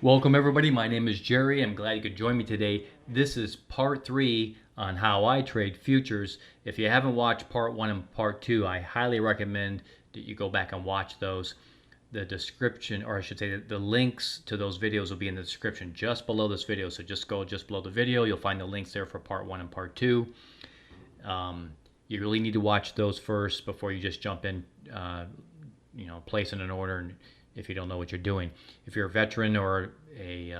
Welcome everybody, my name is Jerry. I'm glad you could join me today. This is part 3 on how I trade futures. If you haven't watched part 1 and part 2, I highly recommend that you go back and watch those. The description, or I should say the links to those videos will be in the description just below this video. So just go just below the video, you'll find the links there for part 1 and part 2. You really need to watch those first before you just jump in, placing an order, and if you don't know what you're doing. If you're a veteran or a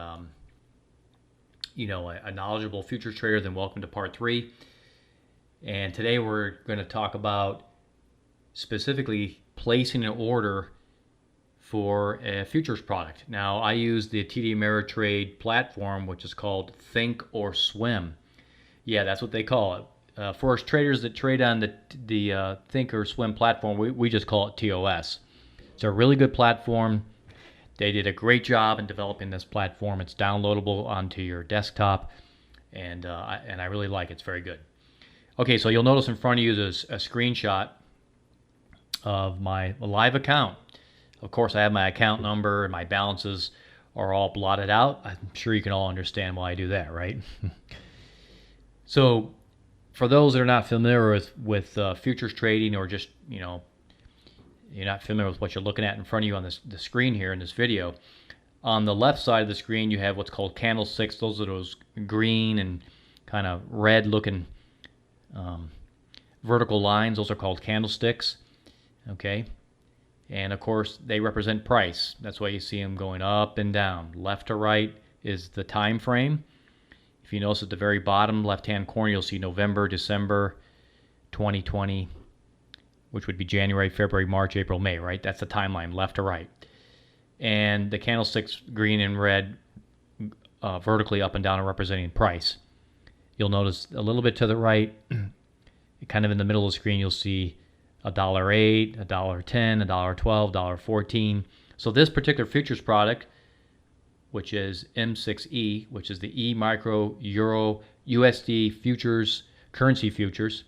knowledgeable futures trader, then welcome to part 3. And today we're going to talk about specifically placing an order for a futures product. Now, I use the TD Ameritrade platform, which is called Thinkorswim. Yeah, that's what they call it. For us traders that trade on the Thinkorswim platform, we just call it TOS. It's a really good platform. They did a great job in developing this platform. It's downloadable onto your desktop, and I really like it. It's very good. Okay, so you'll notice in front of you there's a screenshot of my live account. Of course, I have my account number and my balances are all blotted out. I'm sure you can all understand why I do that, right? So, for those that are not familiar with futures trading, or just you're not familiar with what you're looking at in front of you on the screen here in this video, on the left side of the screen you have what's called candlesticks. Those are those green and kind of red looking vertical lines. Those are called candlesticks. Okay, and of course they represent price. That's why you see them going up and down. Left to right is the time frame. If you notice at the very bottom left hand corner, you'll see November, December 2020, which would be January, February, March, April, May, right? That's the timeline, left to right. And the candlesticks, green and red, vertically up and down, are representing price. You'll notice a little bit to the right, kind of in the middle of the screen, you'll see $1.08, $1.10, $1.12, $1.14. So this particular futures product, which is M6E, which is the E Micro Euro USD futures, currency futures,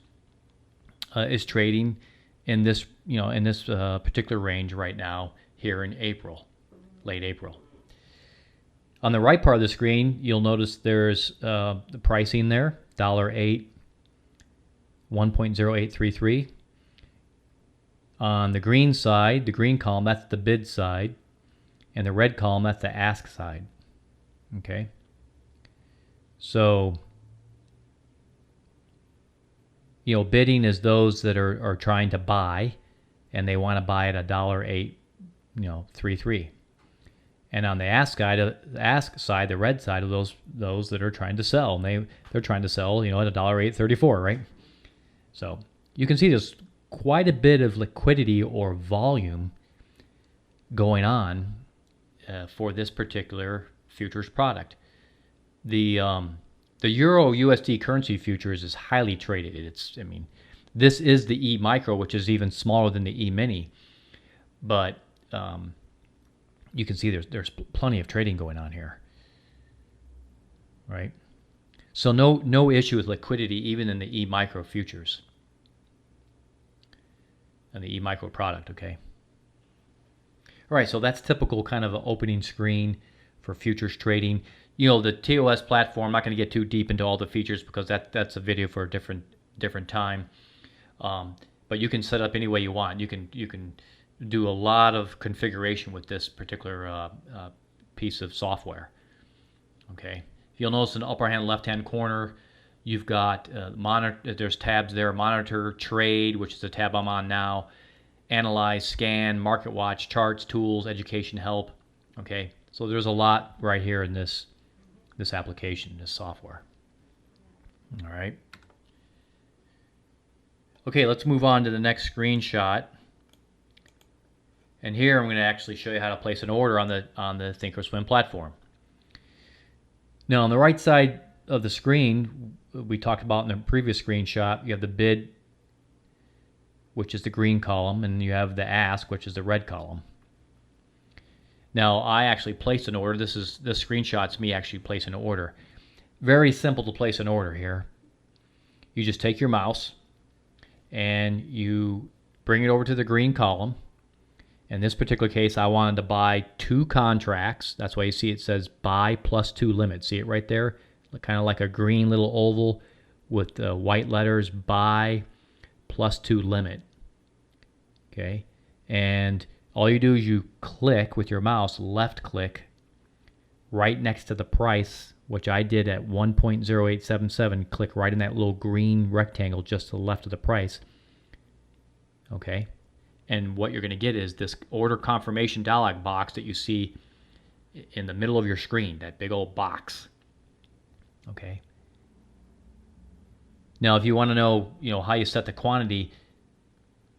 is trading in this particular range right now here in April, late April. On the right part of the screen, you'll notice there's the pricing there, $1.08, 1.0833. On the green side, the green column, that's the bid side, and the red column, that's the ask side. Okay, so bidding is those that are trying to buy, and they want to buy at $1.0833. And on the ask side, the red side of those that are trying to sell, and they're trying to sell, at $1.0834, right? So you can see there's quite a bit of liquidity or volume going on for this particular futures product. The Euro USD currency futures is highly traded. This is the E Micro, which is even smaller than the E Mini, but you can see there's plenty of trading going on here, right? So no issue with liquidity even in the E Micro futures and the E Micro product. Okay. All right, so that's typical kind of an opening screen for futures trading. The TOS platform, I'm not going to get too deep into all the features because that's a video for a different time. But you can set up any way you want. You can do a lot of configuration with this particular piece of software. Okay, you'll notice in the upper hand left hand corner, you've got monitor. There's tabs there: monitor, trade, which is the tab I'm on now; analyze, scan, market watch, charts, tools, education, help. Okay, so there's a lot right here in this application, this software. All right. Okay, let's move on to the next screenshot. And here I'm going to actually show you how to place an order on the Thinkorswim platform. Now, on the right side of the screen, we talked about in the previous screenshot, you have the bid, which is the green column, and you have the ask, which is the red column. Now, I actually placed an order. This screenshot's me actually placing an order. Very simple to place an order here. You just take your mouse and you bring it over to the green column, In this particular case, I wanted to buy 2 contracts. That's why you see it says buy plus 2 limit. See it right there? Kind of like a green little oval with the white letters, buy plus 2 limit. Okay. And all you do is you click with your mouse, left click, right next to the price, which I did at 1.0877. Click right in that little green rectangle just to the left of the price. Okay. And what you're going to get is this order confirmation dialog box that you see in the middle of your screen, that big old box. Okay. Now, if you want to know, how you set the quantity,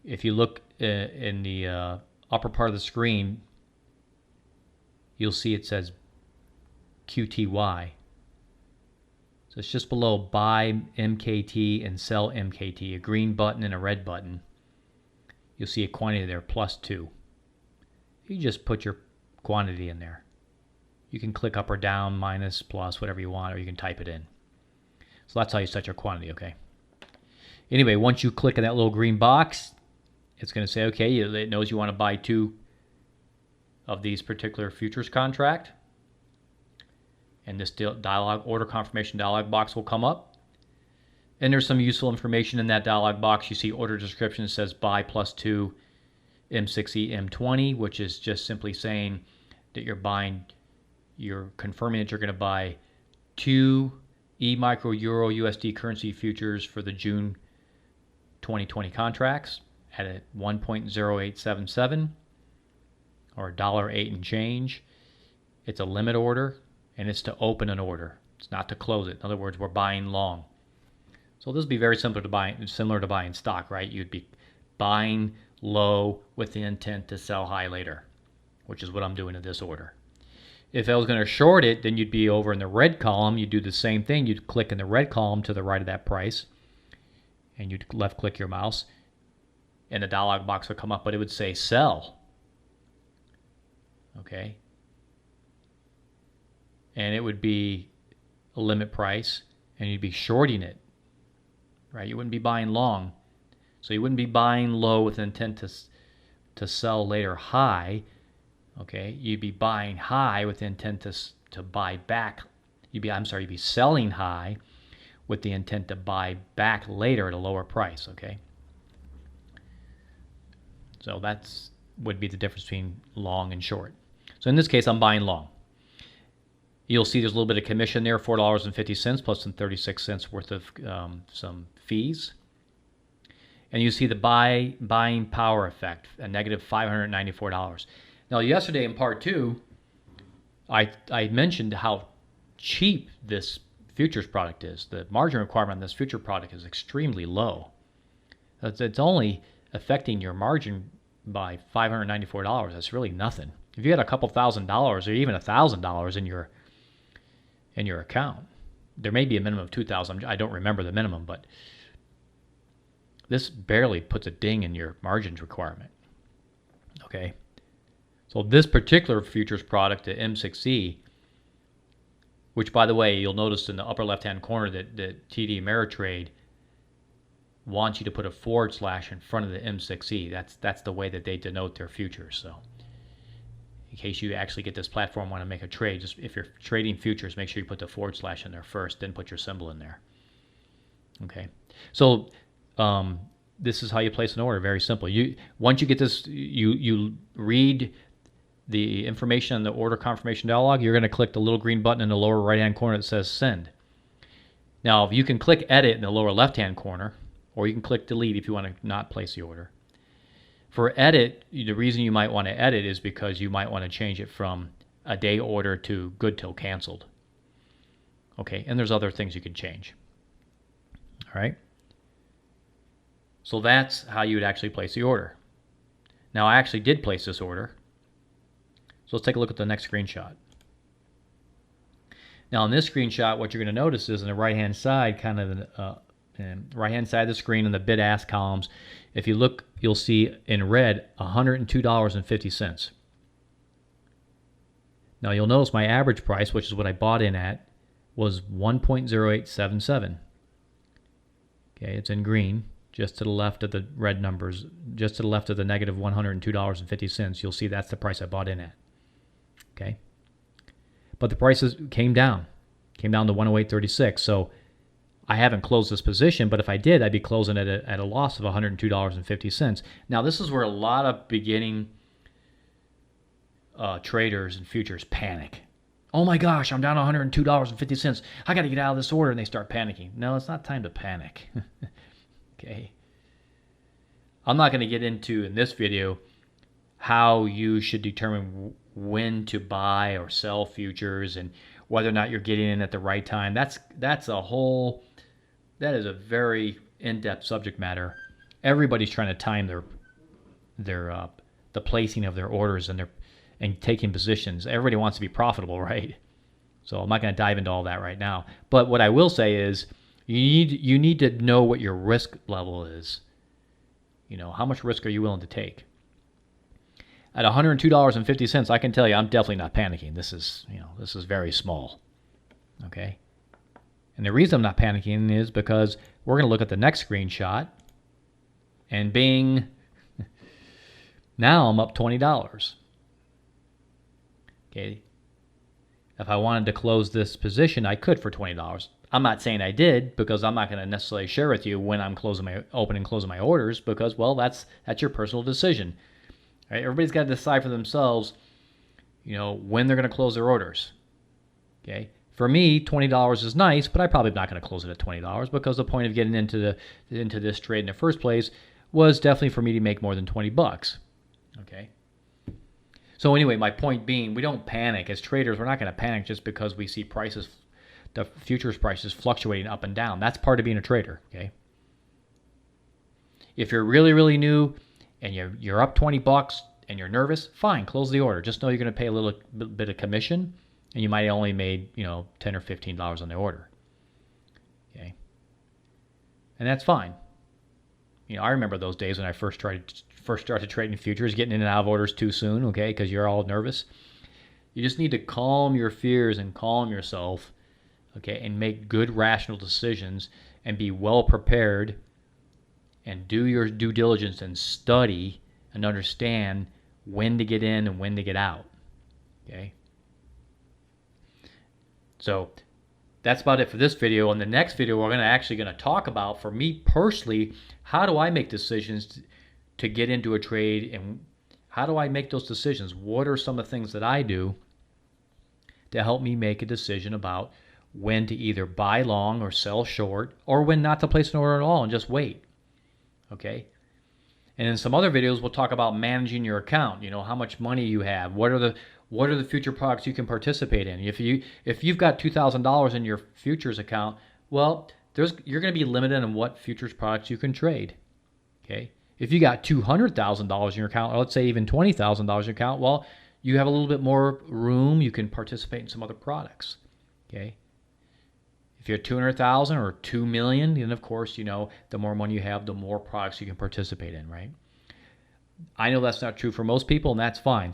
if you look in the upper part of the screen, you'll see it says QTY. So it's just below buy MKT and sell MKT, a green button and a red button. You'll see a quantity there, plus 2. You just put your quantity in there. You can click up or down, minus, plus, whatever you want, or you can type it in. So that's how you set your quantity, okay? Anyway, once you click in that little green box, it's going to say, okay, it knows you want to buy 2 of these particular futures contract. And this order confirmation dialog box will come up. And there's some useful information in that dialog box. You see order description that says buy plus 2 M6E M20, which is just simply saying that you're confirming that you're going to buy 2 E-micro Euro USD currency futures for the June 2020 contracts at a 1.0877 or $1.08 and change. It's a limit order, and it's to open an order. It's not to close it. In other words, we're buying long. So this would be very similar to buying stock, right? You'd be buying low with the intent to sell high later, which is what I'm doing in this order. If I was going to short it, then you'd be over in the red column. You'd do the same thing. You'd click in the red column to the right of that price, and you'd left click your mouse, and the dialog box would come up, but it would say sell. Okay. And it would be a limit price, and you'd be shorting it. Right? You wouldn't be buying long. So you wouldn't be buying low with intent to sell later high. Okay? You'd be buying high with the intent to buy back. You'd be selling high with the intent to buy back later at a lower price, okay? So that's would be the difference between long and short. So in this case, I'm buying long. You'll see there's a little bit of commission there, $4.50 plus some 36 cents worth of some fees. And you see the buying power effect, a negative $594. Now, yesterday in part 2, I mentioned how cheap this futures product is. The margin requirement on this future product is extremely low. It's only affecting your margin by $594. That's really nothing. If you had a couple $1,000 or even $1,000 in your account, there may be a minimum of $2,000. I don't remember the minimum, but this barely puts a ding in your margins requirement. Okay, so this particular futures product, the M6E, which by the way, you'll notice in the upper left-hand corner that TD Ameritrade wants you to put a / in front of the M6E. That's the way that they denote their futures. So in case you actually get this platform, want to make a trade, just if you're trading futures, make sure you put the / in there first, then put your symbol in there. Okay, so this is how you place an order. Very simple. Once you get this, you read the information on the order confirmation dialog. You're going to click the little green button in the lower right-hand corner that says send. Now, you can click edit in the lower left-hand corner, or you can click delete if you want to not place the order. For edit, the reason you might want to edit is because you might want to change it from a day order to good till canceled. Okay, and there's other things you can change. All right. So that's how you would actually place the order. Now, I actually did place this order. So let's take a look at the next screenshot. Now, in this screenshot, what you're going to notice is on the right-hand side, kind of right-hand side of the screen in the bid-ask columns, if you look, you'll see in red $102.50. Now, you'll notice my average price, which is what I bought in at, was 1.0877. Okay, it's in green, just to the left of the red numbers, just to the left of the negative $102.50, you'll see that's the price I bought in at. Okay? But the prices came down to 108.36. So I haven't closed this position, but if I did, I'd be closing at a loss of $102.50. Now, this is where a lot of beginning traders and futures panic. Oh my gosh, I'm down to $102.50. I got to get out of this order, and they start panicking. No, it's not time to panic. Okay. I'm not going to get into in this video how you should determine when to buy or sell futures and whether or not you're getting in at the right time. That is a very in-depth subject matter. Everybody's trying to time the placing of their orders and taking positions. Everybody wants to be profitable, right? So I'm not going to dive into all that right now. But what I will say is you need to know what your risk level is. How much risk are you willing to take? At $102.50, I can tell you I'm definitely not panicking. This is very small. Okay? And the reason I'm not panicking is because we're going to look at the next screenshot, and bing, now I'm up $20. Okay? If I wanted to close this position, I could for $20. I'm not saying I did, because I'm not going to necessarily share with you when I'm opening and closing my orders, because, well, that's your personal decision. Right? Everybody's got to decide for themselves, when they're going to close their orders. Okay? For me, $20 is nice, but I'm probably not going to close it at $20, because the point of getting into this trade in the first place was definitely for me to make more than $20. Okay? So anyway, my point being, we don't panic. As traders, we're not going to panic just because we see the futures prices fluctuating up and down. That's part of being a trader, okay? If you're really, really new and you're up $20 and you're nervous, fine, close the order. Just know you're going to pay a little bit of commission, and you might only made, $10 or $15 on the order. Okay? And that's fine. I remember those days when I first started trading futures, getting in and out of orders too soon, okay, because you're all nervous. You just need to calm your fears and calm yourself, okay, and make good rational decisions and be well prepared and do your due diligence and study and understand when to get in and when to get out. Okay? So that's about it for this video. In the next video, we're actually going to talk about, for me personally, how do I make decisions to get into a trade, and how do I make those decisions? What are some of the things that I do to help me make a decision about when to either buy long or sell short, or when not to place an order at all and just wait? Okay? And in some other videos, we'll talk about managing your account. How much money you have. What are the future products you can participate in? If you've got $2,000 in your futures account, well, you're going to be limited on what futures products you can trade. Okay? If you got $200,000 in your account, or let's say even $20,000 in your account, well, you have a little bit more room. You can participate in some other products. Okay? If you're 200,000 or 2 million, then of course, the more money you have, the more products you can participate in, right? I know that's not true for most people, and that's fine.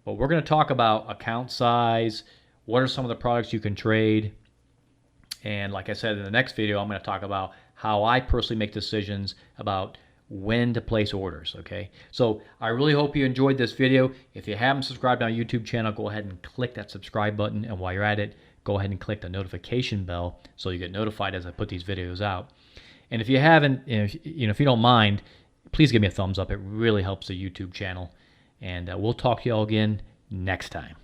But we're going to talk about account size, what are some of the products you can trade, and like I said in the next video, I'm going to talk about how I personally make decisions about when to place orders, okay? So I really hope you enjoyed this video. If you haven't subscribed to our YouTube channel, go ahead and click that subscribe button, and while you're at it, go ahead and click the notification bell so you get notified as I put these videos out. And if you haven't, if you don't mind, please give me a thumbs up. It really helps the YouTube channel. And we'll talk to you all again next time.